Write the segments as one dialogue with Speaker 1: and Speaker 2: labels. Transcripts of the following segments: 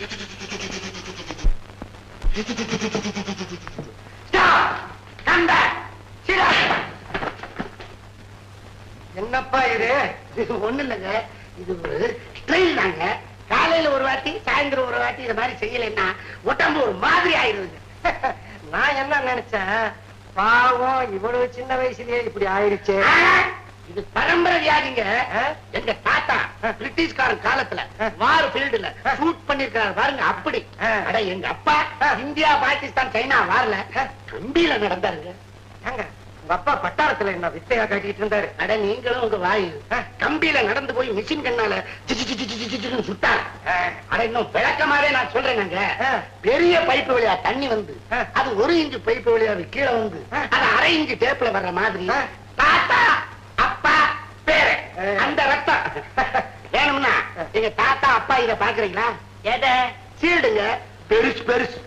Speaker 1: என்னப்பா இது ஒண்ணு இல்லைங்க, இது ஒரு ஸ்டைல் தாங்க. காலையில ஒரு வாட்டி சாயந்தரம் ஒரு வாட்டி இது மாதிரி செய்யலைன்னா உடம்பு ஒரு மாதிரி ஆயிடுதுங்க. நான் என்ன நினைச்சேன், பாவம் இவ்வளவு சின்ன வயசுலயே இப்படி ஆயிடுச்சு. இது பரம்பரை வியாதிங்க. எங்க தாத்தா பிரிட்டிஷ்காரன் காலத்துல வார் ஃபீல்டுல ஷூட் பண்ணிருக்காரு பாருங்க, அப்படி. அட எங்க அப்பா இந்தியா பாகிஸ்தான் சைனா வார்ல கம்பியில நடந்தாருங்க. உங்க அப்பா பட்டாளத்துல என்ன வித்தையா காட்டிட்டு இருந்தாரு. அட நீங்களும் உங்க வாயு கம்பியில நடந்து போய் மிஷின் கண்ணால சுட்டாரு. அட இன்னும் விளக்கமாவே நான் சொல்றேன், பெரிய பைப்பு வழியா தண்ணி வந்து அது 1 இன்ச்சு பைப்பு வழியா கீழே வந்து அது 1/2 இன்ச்சு டேப்ல வர்ற மாதிரி தாத்தா அப்பா பேரு அந்த ரத்தம் வேணும்னா எங்க தாத்தா அப்பா இத பாக்குறீங்களா? எத சீல்டுங்க, பெருசு பெருசு.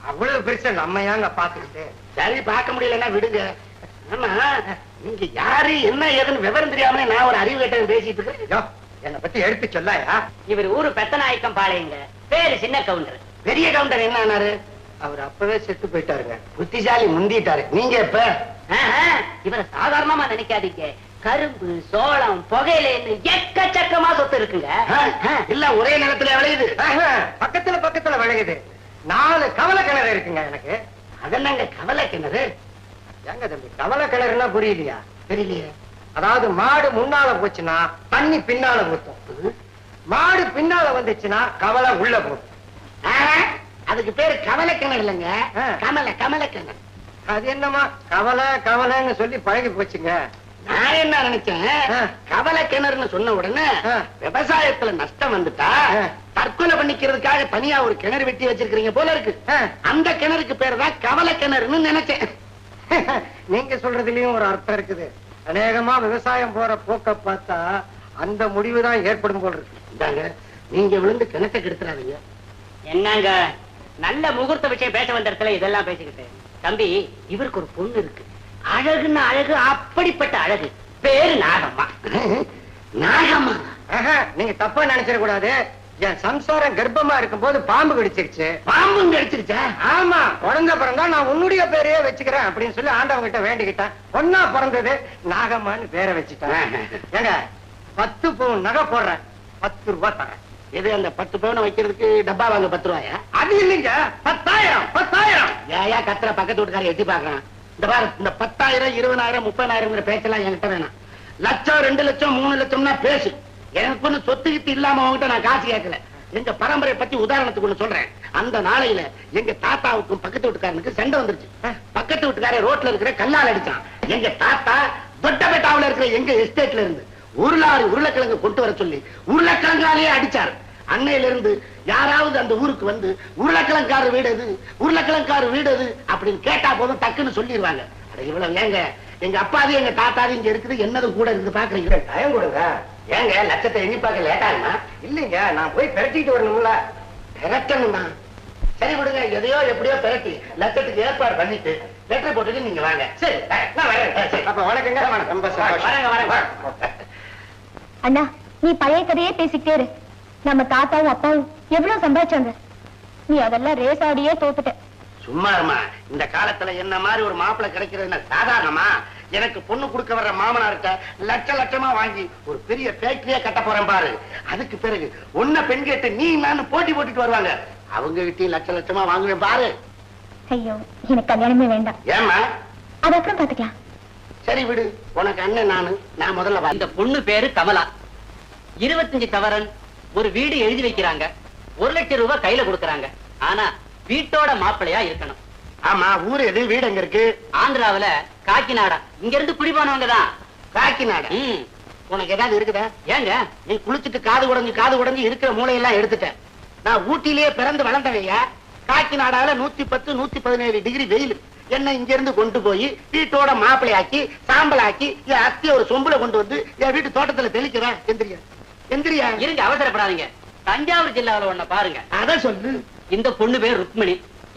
Speaker 1: அவ்வளவு பெருசு நம்ம ஏங்க பாத்துக்கிட்டு? சரி பார்க்க முடியலன்னா விடுங்க. ஆமா, நீங்க யாரு என்ன ஏதுன்னு விவரம் தெரியாம நான் ஒரு அறிவு கேட்டவன் பேசிட்டு இருக்கேன். என்னை பத்தி எடுத்து சொல்லாயா? இவர் ஊரு பெத்தநாயக்கம் பாளையங்க, பேரு சின்ன கவுண்டர். பெரிய கவுண்டர் என்ன ஆனாரு? அவர் அப்பவே செத்து போயிட்டாருங்க. புத்திசாலி முந்திட்டாரு. நீங்க இப்ப இவரை சாதாரணமா நினைக்காதீங்க. கரும்பு, சோளம், புகையிலேன்னு எக்கச்சக்கமா சொத்து இருக்குங்க. இல்ல ஒரே நிலத்துல விளையுது, பக்கத்துல பக்கத்துல விளையுது. 4 கவலை கிணறு இருக்குங்க எனக்கு. அதென்னங்க கவலை கிணறு? எங்க தம்பி கவலை கிணறுனா புரியலையா? தெரியலையே. அதாவது மாடு முன்னால போச்சுன்னா தண்ணி பின்னால ஊத்தும், மாடு பின்னால வந்துச்சுன்னா கவலை உள்ள போகும். அதுக்கு பேரு கவலை கிணறு இல்லைங்க, கமல கிணறு. அது என்னமா கவலை கவலைன்னு சொல்லி பழகி போச்சுங்க. நான் என்ன நினைச்சேன், கவலை கிணறுன்னு சொன்ன உடனே விவசாயத்துல நஷ்டம் வந்துட்டா தற்கொலை பண்ணிக்கிறதுக்காக தனியா ஒரு கிணறு வெட்டி வச்சிருக்கீங்க போல இருக்கு. அந்த கிணறுக்கு பேரு தான் கவலை கிணறுன்னு நினைச்சேன். நீங்க சொல்றதுலயும் ஒரு அர்த்தம் இருக்குது. அநேகமா விவசாயம் போற போக்க பார்த்தா அந்த முடிவுதான் ஏற்படும் போல இருக்கு. நீங்க விழுந்து கிணத்தை கெடுத்துறாதீங்க. என்னங்க நல்ல முகூர்த்த விஷயம் பேச வந்த இடத்துல இதெல்லாம் பேசிக்கிட்டு. தம்பி, இவருக்கு ஒரு பொண்ணு இருக்கு, அழகுன்னு அழகு, அப்படிப்பட்ட அழகு. பேரு நாகம்மா. நாகம்மா? நீங்க தப்பா நினைச்சிட கூடாது. என் சம்சாரம் கர்ப்பமா இருக்கும் போது பாம்பு கடிச்சிருச்சு. பாம்பும் கடிச்சிருச்சா? ஆமா, குழந்தை பிறந்தா நான் உன்னுடைய பேரையே வச்சுக்கிறேன் அப்படின்னு சொல்லி ஆண்டவங்க கிட்ட வேண்டிக்கிட்டேன். பொண்ணா பிறந்தது நாகம்மான்னு பேரை வச்சுட்டேன். ஏங்க 10 பவுன் நகை போடுறேன், 10 ரூபாய் தரேன். எது அந்த 10 பவுன் வைக்கிறதுக்கு டப்பா வாங்க 10 ரூபாயா? அது இல்லைங்க, 10,000. ஏயா கத்துற? பக்கத்து வீட்டுக்கார எட்டி பாக்குறான். இந்த பாரு, இந்த 10,000 20,000 30,000 பேச்செல்லாம் என்கிட்ட வேணாம். லட்சம் 2 லட்சம் 3 லட்சம்னா பேசு. எனக்கு ஒண்ணு சொத்துக்கிட்டு இல்லாம அவங்ககிட்ட நான் காசு கேட்கல. எங்க பரம்பரை பத்தி உதாரணத்துக்கு ஒண்ணு சொல்றேன். அந்த நாளையில எங்க தாத்தாவுக்கும் பக்கத்து வீட்டுக்காரனுக்கு சண்டை வந்துருச்சு. பக்கத்து வீட்டுக்காரன் ரோட்ல இருக்கிற கல்லால் அடிச்சான். எங்க தாத்தா தொட்டபெட்டாவுல இருக்கிற எங்க எஸ்டேட்ல இருந்து 1 லாரி உருளைக்கிழங்கு கொண்டு வர சொல்லி உருளைக்கிழங்காலேயே அடிச்சாரு. அன்னையில இருந்து யாராவது அந்த ஊருக்கு வந்து உருளைக்கிழங்காரு வீடு எது, உருளைக்கிழங்காரு வீடு எது அப்படின்னு கேட்டா போதும் டக்குன்னு சொல்லிடுவாங்க. இவ்வளவு ஏங்க, எங்க அப்பாது எங்க தாத்தாது இங்க இருக்குது, என்னதும் கூட இருக்குது. பாக்குறீங்க, டைம் கொடுங்க. ஏங்க லட்சத்தை எண்ணி பார்க்க லேட்டாகுமா? இல்லைங்க, நான் போய் பெரட்டிட்டு வரணும்ல. பெரட்டணுமா? சரி விடுங்க, எதையோ எப்படியோ பெரட்டி லட்சத்துக்கு ஏற்பாடு பண்ணிட்டு லெட்டர் போட்டுட்டு நீங்க வாங்க. சரி நான் வரேன். அப்ப வணக்கங்க. வரேங்க.
Speaker 2: அண்ணா, நீ பழைய கதையே பேசிக்கிட்டே இரு. நம்ம தாத்தாவும் அப்பாவும் எவ்வளவு சம்பாதிச்சாங்க, நீ அதெல்லாம் ரேசாடியே தோத்துட்ட.
Speaker 1: சும்மா இருமா. இந்த காலத்துல என்ன மாதிரி ஒரு மாப்பிள்ளை கிடைக்கிறது சாதாரணமா? எனக்கு பொண்ணு கொடுக்க வர்ற மாமனார்கிட்ட லட்சமா வாங்கி ஒரு பெரிய ஃபேக்டரியா கட்ட போறேன் பாரு. அதுக்கு பிறகு ஒன்ன பெண் கேட்டு நீ நான் போட்டி போட்டுட்டு வருவாங்க. அவங்க கிட்டையும் லட்சமா வாங்குவேன் பாரு.
Speaker 2: ஐயோ, எனக்கு கல்யாணமே வேண்டாம்.
Speaker 1: ஏமா?
Speaker 2: அது அப்புறம் பாத்துக்கலாம்.
Speaker 1: சரி விடு, உனக்கு அண்ணன் நான் முதல்ல.
Speaker 3: இந்த பொண்ணு பேரு கமலா. 25 சவரன் ஒரு வீடு எழுதி வைக்கிறாங்க. 1 லட்சம் ரூபாய் கையில கொடுக்கறாங்க. ஆனா வீட்டோட மாப்பிள்ளையா இருக்கணும்.
Speaker 1: ஆமா, ஊரு எது, வீடு எங்க இருக்கு?
Speaker 3: ஆந்திராவில காக்கிநாடா. இங்க இருந்து குடி போனவங்கதான்.
Speaker 1: காக்கிநாடா? உனக்கு ஏதாவது இருக்குதா?
Speaker 3: ஏங்க
Speaker 1: நீ குளிச்சுட்டு காது உடைஞ்சு இருக்கிற மூளையெல்லாம் எடுத்துட்டேன். நான் ஊட்டிலேயே பிறந்து வளர்ந்தவையா. காக்கிநாடால 110 117 டிகிரி வெயில். என்ன இங்க இருந்து கொண்டு போய் வீட்டோட மாப்பிள்ளையாக்கி சாம்பலாக்கி என் அத்தி ஒரு சொம்புல கொண்டு வந்து என் வீட்டு தோட்டத்துல தெளிக்கிறேன். எந்திரியா
Speaker 3: இருங்க, அவசரப்படாதீங்க. தஞ்சாவூர் ஜில்லாவில ஒண்ண பாருங்க.
Speaker 1: அத சொல்லு.
Speaker 3: இந்த பொண்ணு பேர் ருக்மிணி.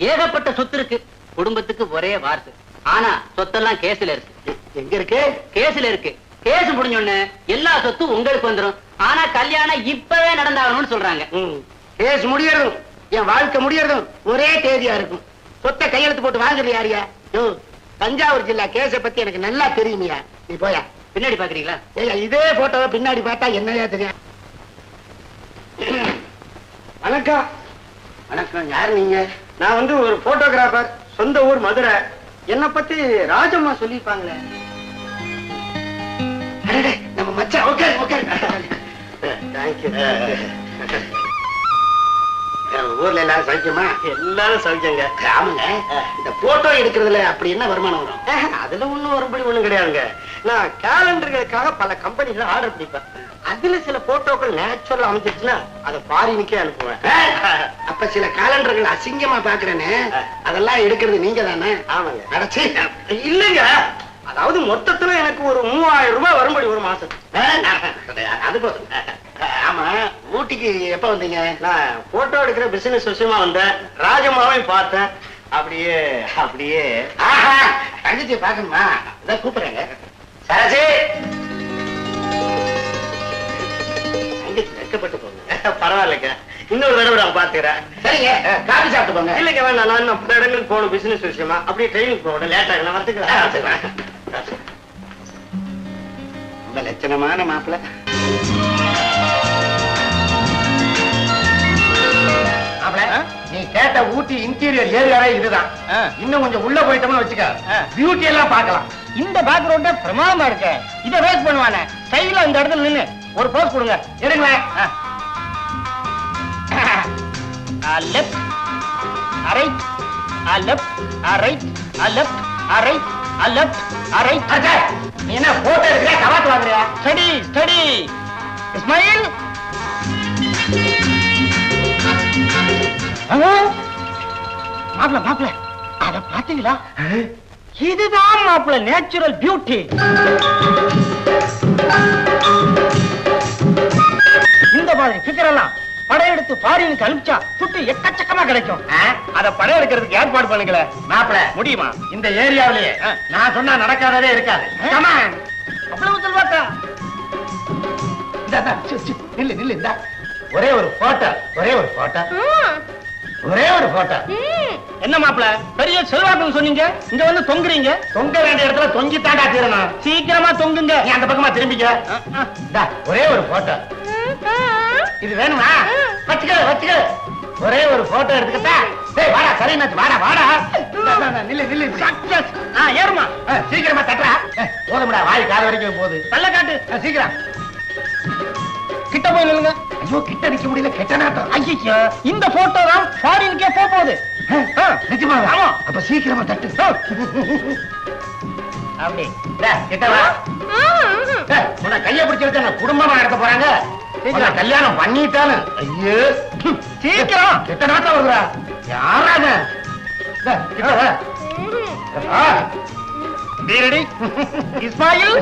Speaker 3: ஏகப்பட்ட சொத்து இருக்கு. குடும்பத்துக்கு ஒரே வாரிசு. ஆனா சொத்தெல்லாம் கேஸ்ல இருக்கு.
Speaker 1: எங்க இருக்கு?
Speaker 3: கேஸ்ல இருக்கு. கேஸ் முடிஞ்சோன்னு எல்லா சொத்தும் உங்களுக்கு வந்துடும். ஆனா கல்யாணம் இப்பவே நடந்தாகணும்னு சொல்றாங்க.
Speaker 1: கேஸ் முடியணும். என் வாழ்க்கை முடியறதும் ஒரே தேதியா இருக்கும். சொத்தை கையெழுத்து போட்டு வாங்குறது யாரியா? தஞ்சாவூர் ஜில்லா கேஸ பத்தி எனக்கு நல்லா தெரியுமியா. நீ போயா.
Speaker 3: பின்னாடி பாக்குறீங்களா?
Speaker 1: ஏய்யா, இதே போட்டோவை பின்னாடி பார்த்தா என்னையா தெரியும்?
Speaker 4: வணக்கம்.
Speaker 1: வணக்கம். யாரு நீங்க?
Speaker 4: நான் வந்து ஒரு போட்டோகிராஃபர். சொந்த ஊர் மதுரை. என்ன பத்தி ராஜம்மா சொல்லிப்பாங்களே.
Speaker 1: அடடே, நம்ம மச்சான். Okay okay.
Speaker 4: தேங்க்யூ.
Speaker 1: ஊர்ல எல்லாரும் சௌக்கியமா?
Speaker 4: எல்லாரும் சௌக்கியங்க.
Speaker 1: ஆமாங்க. இந்த போட்டோ எடுக்கிறதுல அப்படி என்ன வருமானம் வரும்?
Speaker 4: அதுல ஒண்ணும் வரும்படி ஒண்ணும் கிடையாதுங்க. நான் கேலண்டர்களுக்காக பல கம்பெனில ஆர்டர் பிடிப்பேன். அதுல சில போட்டோக்கள் நேச்சுரல் அமைஞ்சிருச்சுன்னா அதை ஃபாரினுக்கே அனுப்புவேன்.
Speaker 1: அப்ப சில காலண்டர்கள் அசிங்கமா பாக்குறேன்னு அதெல்லாம் எடுக்கிறது நீங்க தானே?
Speaker 4: ஆமாங்க.
Speaker 1: அடச்சி.
Speaker 4: இல்லைங்க, அதாவது மொத்தத்துல எனக்கு ஒரு 3000 ரூபாய் வரும்படி ஒரு மாசம்.
Speaker 1: அது போதும். ஆமா, ஊட்டிக்கு எப்ப வந்தீங்க?
Speaker 4: நான் போட்டோ எடுக்கிற பிசினஸ் விஷயமா வந்தேன். ராஜம்மாவையும் பார்த்தேன். அப்படியே அப்படியே
Speaker 1: தங்கச்சியை பாக்கணுமா? இதான் கூப்பிடுறேங்க. சரசி, தங்கச்சி வெட்கப்பட்டு போங்க.
Speaker 4: பரவாயில்லைங்க, இன்னொரு தடவை நான் பாத்துக்கிறேன்.
Speaker 1: சரிங்க, காபி சாப்பிட்டு போங்க.
Speaker 4: இல்லைங்க வேண்டாம், நான் இன்னும் பல இடங்களுக்கு போகணும் பிசினஸ் விஷயமா. அப்படியே ட்ரெயினுக்கு போகணும். லேட் ஆகும். நான் வந்துக்கிறேன்.
Speaker 1: ரொம்ப லட்சணமான மாப்பிள்ள. நீ கேட்ட ஊட்டி இன்டீரியர் ஏரியாவே இதுதான். இன்னும் கொஞ்சம் உள்ள போயிட்டோம்னு வச்சுக்க, பியூட்டி எல்லாம் பார்க்கலாம்.
Speaker 4: இந்த பேக்ரவுண்டே பிரமாதமா இருக்கு. இதை வேஸ்ட் பண்ணுவானே ஸ்டைலா இந்த இடத்துல நின்னு ஒரு போஸ் கொடுங்க.
Speaker 1: எடுங்களேன்.
Speaker 4: Left right, left right, left right, left right.
Speaker 1: நீ என்ன போட்டோ எடுக்கிற கவாத்து வாங்குறியா?
Speaker 4: Study study smile. மாப்பிள மாப்பிள, அத பாத்தீங்களா? இதுதான் மாப்பிள நேச்சுரல் பியூட்டி. இந்த மாதிரி பிகர் எல்லாம் படையெடுத்து ஃபாரினுக்கு அனுப்பிச்சா துட்டு எக்கச்சக்கமா கிடைக்கும். அத படையெடுக்கிறதுக்கு ஏற்பாடு பண்ணுங்களே.
Speaker 1: மாப்பிள
Speaker 4: முடியுமா?
Speaker 1: இந்த ஏரியாவிலேயே நான் சொன்னா நடக்காததே இருக்காது.
Speaker 4: அவ்வளவு சொல்வாக்கா?
Speaker 1: நில்லு நில்லு. இந்த ஒரே ஒரு போட்டோ, ஒரே ஒரு போட்டோ, ஒரே ஒரு போட்டோ.
Speaker 4: என்ன மாப்பிள பெரிய செல்வாக்குன்னு சொன்னீங்க, இங்க வந்து தொங்குறீங்க.
Speaker 1: தொங்க வேண்டிய இடத்துல தொங்கித்தாண்டா தீரணும்.
Speaker 4: சீக்கிரமா தொங்குங்க.
Speaker 1: நீ அந்த பக்கமா திரும்பிக்க. ஒரே ஒரு போட்டோ. இது வேணுமா? வச்சுக்க வச்சுக்க. ஒரே ஒரு போட்டோ எடுத்துக்கிட்டா. டேய் வாடா, சரிண்ணாச்சு, வாடா வாடா. நில்லு நில்லு.
Speaker 4: ஏறுமா,
Speaker 1: சீக்கிரமா தட்டுறா. போதும்டா, வாய் காது வரைக்கும் போகுது.
Speaker 4: தள்ள காட்டு.
Speaker 1: சீக்கிரம்
Speaker 4: கிட்ட போய் நில்லுங்க.
Speaker 1: ஐயோ, கிட்ட நிக்க முடியல, கெட்ட நாட்டம்.
Speaker 4: ஐயோ, இந்த போட்டோ தான் ஃபாரினுக்கே போகுது.
Speaker 1: நிஜமா?
Speaker 4: ஆமா.
Speaker 1: அப்ப சீக்கிரமா தட்டு.
Speaker 4: அப்படி
Speaker 1: கிட்ட வா. உன்னை கைய பிடிச்சிருக்க குடும்பமா நடத்த போறாங்க. சீக்கிரம் கல்யாணம் பண்ணிட்டாலும். ஐயோ,
Speaker 4: சீக்கிரம்.
Speaker 1: கெட்ட நாட்டம் வருதுடா. யாராக?
Speaker 4: ரெடி இஸ்மாயில்.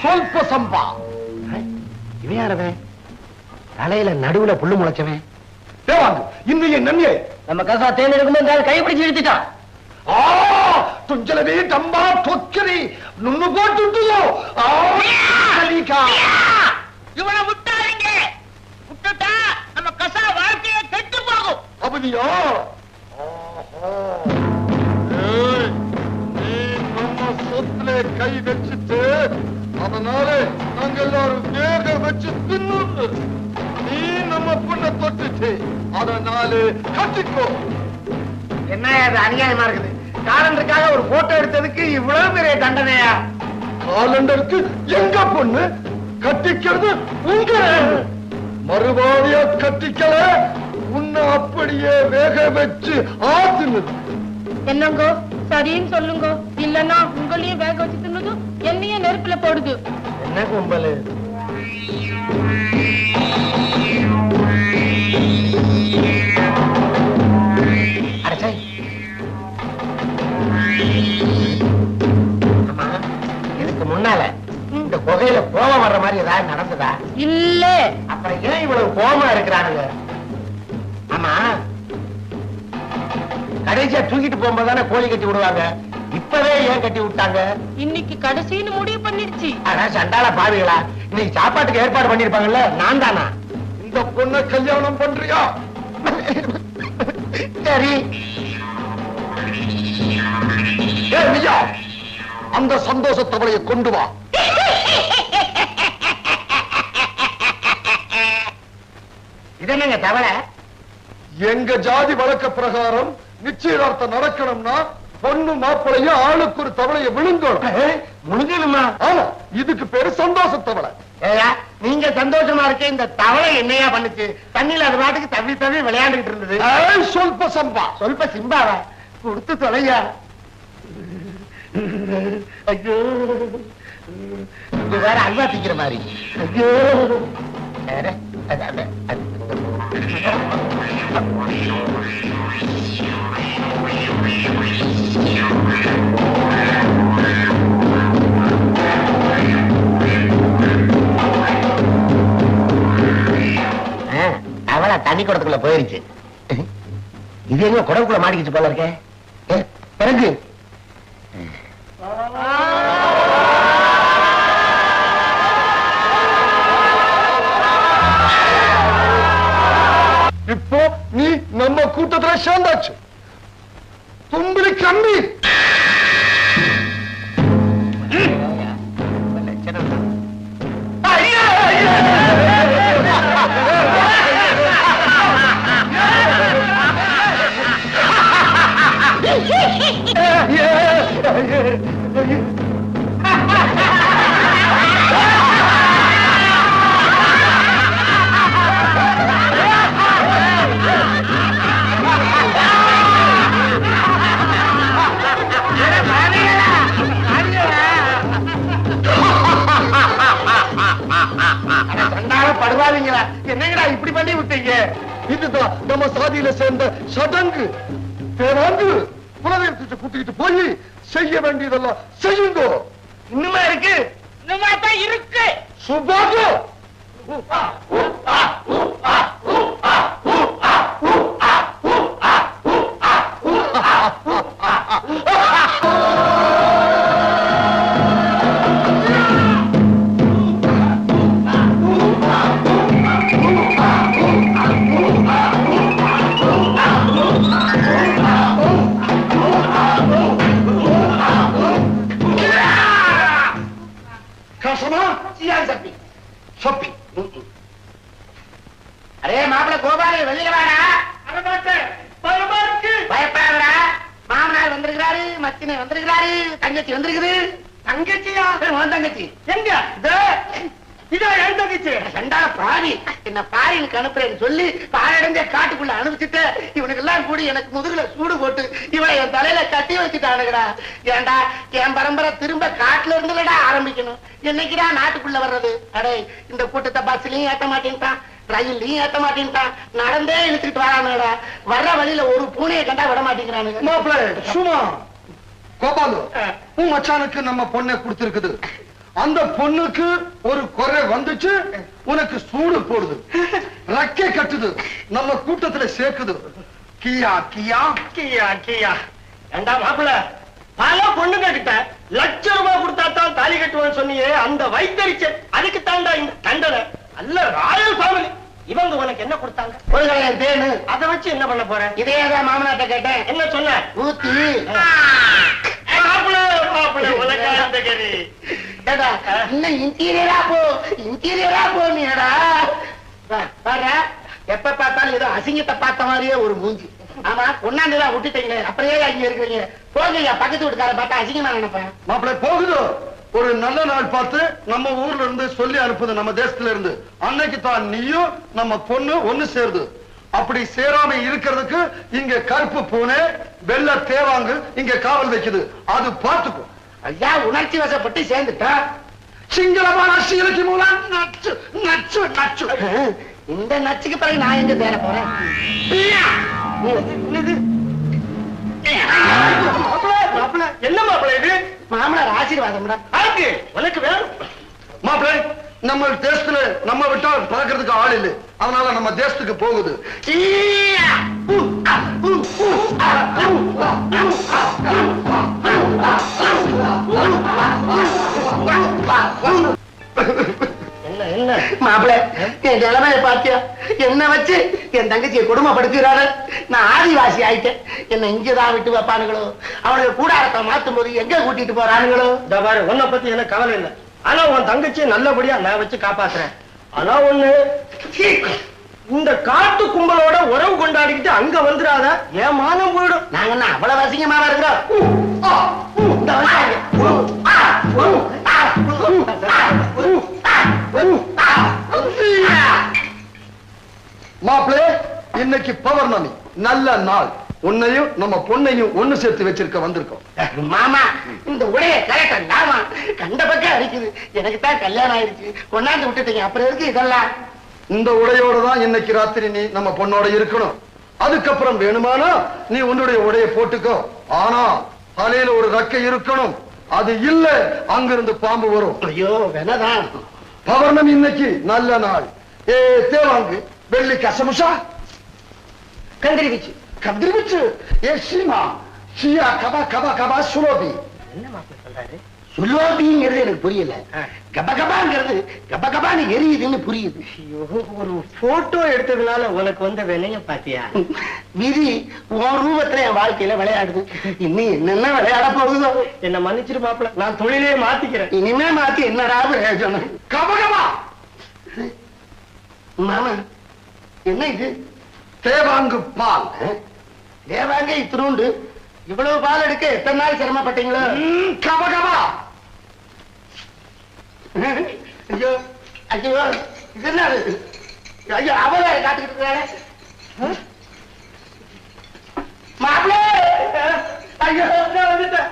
Speaker 1: ಸ್ವಲ್ಪ ಸಂಬ. யாரவன் தலையில நடுவுல புல்லு முளைச்சவன்?
Speaker 4: இன்னும் என் நன்மை
Speaker 3: நம்ம கசா தேன் எடுக்கும்போது கை பிடிச்சு இழுத்துட்டான்.
Speaker 4: துஞ்சலவே டம்பா தொக்கரி நுண்ணு போட்டு
Speaker 1: இவனை விட்டாருங்க. விட்டுட்டா நம்ம கசா வாழ்க்கையை கெட்டு போகும்.
Speaker 4: அப்படியா? நீ நம்ம சொத்துல கை வச்சுட்டு அதனால நாங்க எல்லாரும் வேக வச்சு தின்னு. நீ நம்ம பொண்ணை தொட்டுட்டு அதனால கட்டிக்கோ.
Speaker 1: என்ன அது அநியாயமா இருக்குது? காலண்டருக்காக ஒரு போட்டோ எடுத்ததுக்கு இவ்வளவு பெரிய தண்டனையா?
Speaker 4: காலண்டருக்கு எங்க பொண்ணு கட்டிக்கிறது உங்க மறுபாடியா கட்டிக்கல உன்னை அப்படியே வேக வச்சு ஆத்துனது.
Speaker 2: என்னங்கோ சரின்னு சொல்லுங்க, இல்லன்னா உங்களையும் வேக வச்சு தின்னதும் என்னையும் நெருப்புல போடுது.
Speaker 1: என்ன கும்பலு? இதுக்கு முன்னால இந்த புகையில கோபம் வர்ற மாதிரி ஏதாவது நடந்ததா?
Speaker 2: இல்ல.
Speaker 1: அப்புறம் ஏன் இவ்வளவு கோபமா இருக்கிறானுங்க? ஆமா, கடைசியா தூக்கிட்டு போகும்போது தானே கோழி கட்டி விடுவாங்க. இப்பவே ஏன் கட்டி விட்டாங்க?
Speaker 2: இன்னைக்கு கடைசின்னு முடிவு பண்ணிருச்சு.
Speaker 1: அதான் சண்டால பாவிகளா, இன்னைக்கு சாப்பாட்டுக்கு ஏற்பாடு பண்ணிருப்பாங்கல்ல, நான் தானா?
Speaker 4: இந்த பொண்ணை கல்யாணம் பண்றியா?
Speaker 1: சரி.
Speaker 4: அந்த சந்தோஷ தவளையை கொண்டு வா.
Speaker 1: இது என்னங்க தவளை?
Speaker 4: எங்க ஜாதி வழக்க பிரகாரம் நிச்சயதார்த்தம் நடக்கணும்னா பொண்ணு மாப்பிளையும் ஆளுக்கு ஒரு தவளையை விழுங்கணும்.
Speaker 1: முழுங்கணுமா?
Speaker 4: ஆமா, இதுக்கு பேரு சந்தோஷ தவளை.
Speaker 1: ஏயா, நீங்க சந்தோஷமா இருக்க இந்த தவளை என்னையா பண்ணுச்சு? தண்ணியில அது பாட்டுக்கு தவி தவி விளையாண்டுகிட்டு இருந்தது.
Speaker 4: சொல்ப சம்பா.
Speaker 1: சொல்ப சிம்பாவா? கொடுத்து தொலையா. ஐயோ, இது வேற அல்வா திக்கிற மாதிரி. ஐயோ, அவளா தண்ணி குடத்துக்குள்ள போயிருச்சு. இது எங்க குடவுக்குள்ள மாட்டிக்கிச்சு போல இருக்கே. பிறகு
Speaker 4: இப்போ நீ நம்ம கூட்டத்துல சேர்ந்தாச்சு. தும்பிலி கம்மி.
Speaker 1: படுவாதீங்களா? என்னங்கடா இப்படி பண்ணி விட்டீங்க?
Speaker 4: இதுதான் நம்ம சாதியில சேர்ந்த சடங்கு. பேராங்கு குலதெய்வத்தை கூட்டிட்டு போய் செய்ய வேண்டியதெல்லாம் செய்யுங்க.
Speaker 1: இன்னுமா இருக்கு? இன்னுமா தான் இருக்கு.
Speaker 4: சுபாகு சப்பி.
Speaker 1: அரே மாப்பிள்ள கோபாலு, வெளியில வாடா. பயப்படாதடா. மாமனார் வந்திருக்கிறாரு, மச்சினை வந்திருக்கிறாரு, தங்கச்சி வந்திருக்குது. தங்கச்சியா? உன் தங்கச்சி எங்க? இதோ என் தங்கச்சி. ரெண்டாவது பாவி என்ன பாரினுக்கு அனுப்புறேன்னு சொல்லி பாரடைஞ்ச காட்டுக்குள்ள அனுப்பிச்சுட்டு இவனுக்கு எல்லாம் கூடி எனக்கு முதுகுல சூடு போட்டு இவனை என் தலையில கட்டி வச்சுட்டானுங்கடா. ஏண்டா, என் பரம்பரை திரும்ப காட்டுல இருந்துலடா ஆரம்பிக்கணும். என்னைக்குடா நாட்டுக்குள்ள வர்றது? அடே, இந்த கூட்டத்தை பஸ்லயும் ஏத்த மாட்டேன்ட்டான், ரயிலையும் ஏத்த மாட்டேன்ட்டான், நடந்தே இழுத்துக்கிட்டு வரானுடா. வர்ற வழியில ஒரு பூனையை கண்டா விட மாட்டேங்கிறானுங்க.
Speaker 4: மாப்பிள்ள சும்மா. கோபாலு, உன் மச்சானுக்கு நம்ம பொண்ணை கொடுத்திருக்குது. அந்த பொண்ணுக்கு ஒரு குறை வந்துச்சு, உனக்கு சூடு போடுது, ரக்கை கட்டுது, நம்ம கூட்டத்துல சேர்க்குது. கியா கியா
Speaker 1: கியா கியா. ஏண்டா மாப்பிள்ள, பல பொண்ணுங்க கிட்ட ₹1,00,000 கொடுத்தா தான் தாலி கட்டுவான்னு சொன்னியே, அந்த வைத்தறிச்சல் அதுக்கு தாண்டா இந்த தண்டனை. அல்ல ராயல் ஃபேமிலி. இவங்க உனக்கு என்ன கொடுத்தாங்க? ஒரு கலையன் தேனு. அதை வச்சு என்ன பண்ண போற? இதேதான் மாமனாட்ட கேட்டேன். என்ன சொன்ன? ஊத்தி. மாப்பிள்ள மாப்பிள்ள உனக்கு அந்த கறி. டேடா இன்னும் இன்டீரியரா போ நீடா. பாரு, எப்ப பார்த்தாலும் ஏதோ அசிங்கத்தை பார்த்த மாதிரியே ஒரு மூஞ்சி. ஆமா, கொண்டாந்துதான் விட்டுட்டீங்க, அப்படியே அங்க இருக்கிறீங்க. போங்க, பக்கத்து வீட்டுக்கார பார்த்தா அசிங்கமா நினைப்பேன்.
Speaker 4: மாப்பிள்ளை போகுது. ஒரு நல்ல நாள் பார்த்து நம்ம ஊர்ல இருந்து சொல்லி அனுப்புது, நம்ம தேசத்துல இருந்து. அன்னைக்கு தான் நீயும் நம்ம பொண்ணு ஒண்ணு சேருது. அப்படி சேராம இருக்கிறதுக்கு இங்க கருப்பு பூனை, வெள்ளை தேவாங்கு இங்க காவல் வைக்குது. அது பார்த்துக்கும்.
Speaker 1: ஐயா, உணர்ச்சி வசப்பட்டு சேர்ந்துட்டா.
Speaker 4: சிங்களமான சீலக்கு மூலம் நச்சு நச்சு நச்சு.
Speaker 1: இந்த நச்சுக்கு பிறகு நான் எங்க தேர போறேன்? என்ன மாப்பிள்ள இது? மாமனார் ஆசீர்வாதம் உனக்கு வேணும்.
Speaker 4: மாப்பிள்ளை, நம்ம தேசத்துல நம்ம விட்டா பறக்கிறதுக்கு ஆள் இல்லை, அதனால நம்ம தேசத்துக்கு போகுது.
Speaker 1: என்ன என்ன மாப்பிள்ள, என் நிலைமையை பாத்தியா? என்ன வச்சு என் தங்கச்சியை கொடுமைப்படுத்துறாரு. நான் ஆதிவாசி ஆயிட்டேன். என்ன இங்கதான் விட்டு வைப்பானுங்களோ, அவனுக்கு கூடாரத்தை மாத்தும் போது எங்க கூட்டிட்டு போறானுங்களோ. பாரு, உன்னை பத்தி எனக்கு கவலை இல்லை. ஆனா உன் தங்கச்சியை நல்லபடியா நான் வச்சு காப்பாத்துறேன். ஆனா ஒண்ணு, இந்த காட்டு கும்பலோட உறவு கொண்டாடிக்கிட்டு அங்க வந்துடாத, என் மானம் போயிடும். நாங்க என்ன அவ்வளவு அசிங்கமா இருக்கிறோம்?
Speaker 4: மாப்பிள்ளை, இன்னைக்கு பௌர்ணமி, நல்ல நாள். உன்னையும் நம்ம பொண்ணையும் ஒண்ணு சேர்த்து வச்சிருக்க வந்திருக்கோம்.
Speaker 1: மாமா, இந்த உடைய கரெக்டாமா கண்ட பக்கம் அடிக்குது. எனக்கு தான் கல்யாணம் ஆயிடுச்சு, கொண்டாந்து விட்டுட்டீங்க, அப்புறம் இருக்கு இதெல்லாம்.
Speaker 4: இந்த உடையோட தான் இன்னைக்கு ராத்திரி நீ நம்ம பொண்ணோட இருக்கணும். அதுக்கப்புறம் வேணுமானா நீ உன்னுடைய உடைய போட்டுக்கோ. ஆனா தலையில ஒரு ரக்கை இருக்கணும். அது இல்ல, அங்கிருந்து பாம்பு வரும்.
Speaker 1: ஐயோ வேணதான்.
Speaker 4: பௌர்ணமி இன்னைக்கு நல்ல நாள். ஏ தேவாங்கு, வெள்ளி கசமுஷா,
Speaker 1: கந்திரிவிச்சு
Speaker 4: கதிர்விச்சு, ஏ சீமா ஷியா கபா கபா கபா சுலோபி.
Speaker 1: என்ன மாப்பிள்ள சொல்றாரு? சுலோபிங்கிறது எனக்கு புரியல. கபகபாங்கிறது கபகபான்னு எரியுதுன்னு புரியுது. ஒரு போட்டோ எடுத்ததுனால உனக்கு வந்த விலைய பாத்தியா? விதி உன் ரூபத்துல என் வாழ்க்கையில விளையாடுது. இன்னும் என்னென்ன விளையாட போகுதோ. என்ன மன்னிச்சிரு மாப்பிள்ள, நான் தொழிலே மாத்திக்கிறேன். இனிமே மாத்தி என்னடா பிரயோஜனம்?
Speaker 4: கபகபா.
Speaker 1: மாமா, என்ன இது?
Speaker 4: தேவாங்கு பால்.
Speaker 1: தேவாங்க இத்தினூண்டு, இவ்வளவு பால் எடுக்க எத்தனை நாள் சிரமப்பட்டீங்களோ?
Speaker 4: கபகபா.
Speaker 1: ஐயோ ஐயோ, இது என்ன? ஐயோ, அவரை காத்துக்கிட்டு இருக்காரு மாப்பிள்ளை. ஐயோ வந்துட்டேன்.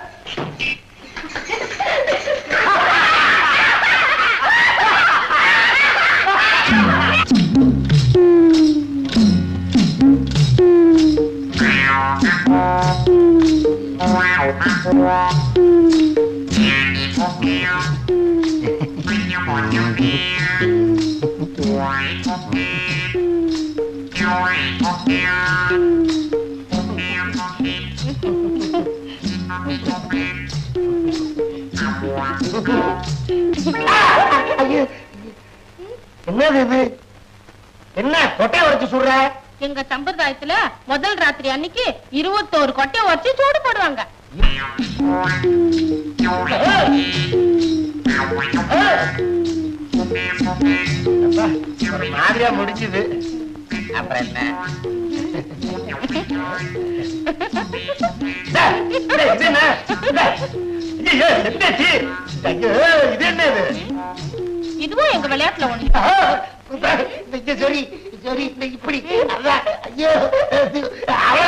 Speaker 1: என்னது இது? என்ன கொட்டை உடைச்சு சுடுற?
Speaker 5: எங்க சம்பிரதாயத்துல முதல் ராத்திரி அன்னைக்கு 21 கொட்டையை வச்சு சூடு போடுவாங்க.
Speaker 1: ஒரு மாதிரியா முடிச்சுது. அப்புறம் என்ன? இது என்ன?
Speaker 5: இதுவும் எங்க விளையாட்டுல ஒண்ணு.
Speaker 1: சரி சரி, இப்படி ஐயோ